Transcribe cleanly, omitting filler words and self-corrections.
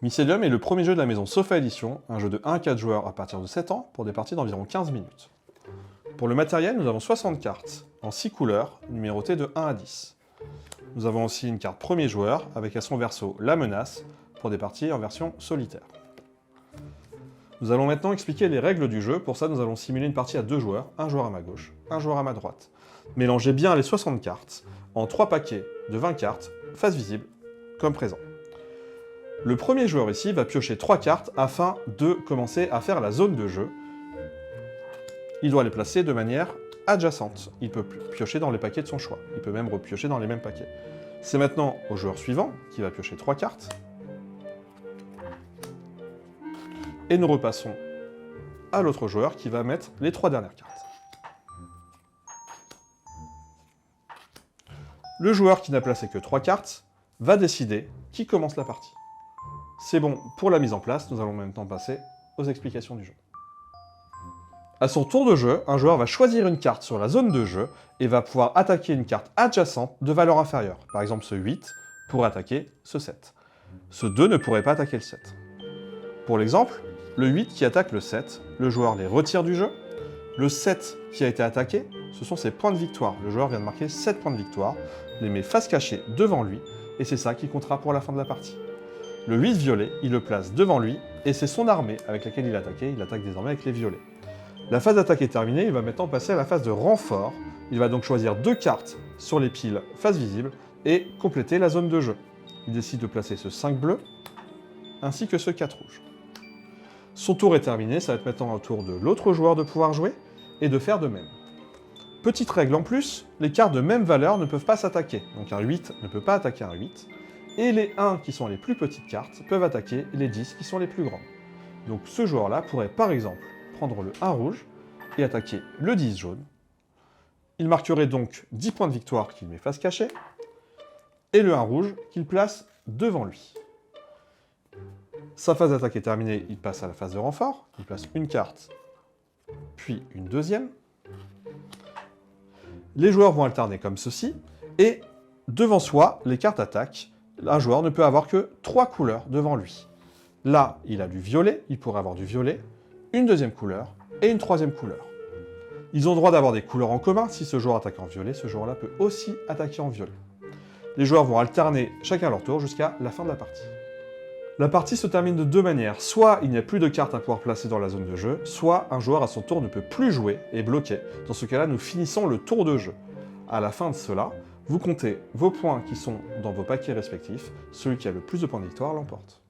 Mycelium est le premier jeu de la maison Sofa Édition, un jeu de 1 à 4 joueurs à partir de 7 ans pour des parties d'environ 15 minutes. Pour le matériel, nous avons 60 cartes, en 6 couleurs, numérotées de 1 à 10. Nous avons aussi une carte premier joueur, avec à son verso la menace, pour des parties en version solitaire. Nous allons maintenant expliquer les règles du jeu. Pour ça, nous allons simuler une partie à 2 joueurs, un joueur à ma gauche, un joueur à ma droite. Mélangez bien les 60 cartes en 3 paquets de 20 cartes, face visible, comme présent. Le premier joueur ici va piocher 3 cartes afin de commencer à faire la zone de jeu. Il doit les placer de manière adjacente. Il peut piocher dans les paquets de son choix. Il peut même repiocher dans les mêmes paquets. C'est maintenant au joueur suivant qui va piocher 3 cartes. Et nous repassons à l'autre joueur qui va mettre les 3 dernières cartes. Le joueur qui n'a placé que 3 cartes va décider qui commence la partie. C'est bon pour la mise en place, nous allons en même temps passer aux explications du jeu. À son tour de jeu, un joueur va choisir une carte sur la zone de jeu et va pouvoir attaquer une carte adjacente de valeur inférieure. Par exemple, ce 8 pourrait attaquer ce 7. Ce 2 ne pourrait pas attaquer le 7. Pour l'exemple, le 8 qui attaque le 7, le joueur les retire du jeu. Le 7 qui a été attaqué, ce sont ses points de victoire. Le joueur vient de marquer 7 points de victoire, les met face cachée devant lui, et c'est ça qui comptera pour la fin de la partie. Le 8 violet, il le place devant lui, et c'est son armée avec laquelle il attaque désormais avec les violets. La phase d'attaque est terminée, il va maintenant passer à la phase de renfort. Il va donc choisir 2 cartes sur les piles face visible et compléter la zone de jeu. Il décide de placer ce 5 bleu, ainsi que ce 4 rouge. Son tour est terminé, ça va être maintenant au tour de l'autre joueur de pouvoir jouer, et de faire de même. Petite règle en plus, les cartes de même valeur ne peuvent pas s'attaquer. Donc un 8 ne peut pas attaquer un 8, et les 1 qui sont les plus petites cartes peuvent attaquer les 10 qui sont les plus grandes. Donc ce joueur-là pourrait par exemple prendre le 1 rouge et attaquer le 10 jaune. Il marquerait donc 10 points de victoire qu'il met face cachée, et le 1 rouge qu'il place devant lui. Sa phase d'attaque est terminée, il passe à la phase de renfort, il place une carte, puis une deuxième. Les joueurs vont alterner comme ceci, et devant soi, les cartes attaquent. Un joueur ne peut avoir que 3 couleurs devant lui. Là, il a du violet, il pourrait avoir du violet, une deuxième couleur et une troisième couleur. Ils ont le droit d'avoir des couleurs en commun. Si ce joueur attaque en violet, ce joueur-là peut aussi attaquer en violet. Les joueurs vont alterner chacun leur tour jusqu'à la fin de la partie. La partie se termine de 2 manières. Soit il n'y a plus de cartes à pouvoir placer dans la zone de jeu, soit un joueur à son tour ne peut plus jouer et bloquer. Dans ce cas-là, nous finissons le tour de jeu. À la fin de cela, vous comptez vos points qui sont dans vos paquets respectifs. Celui qui a le plus de points de victoire l'emporte.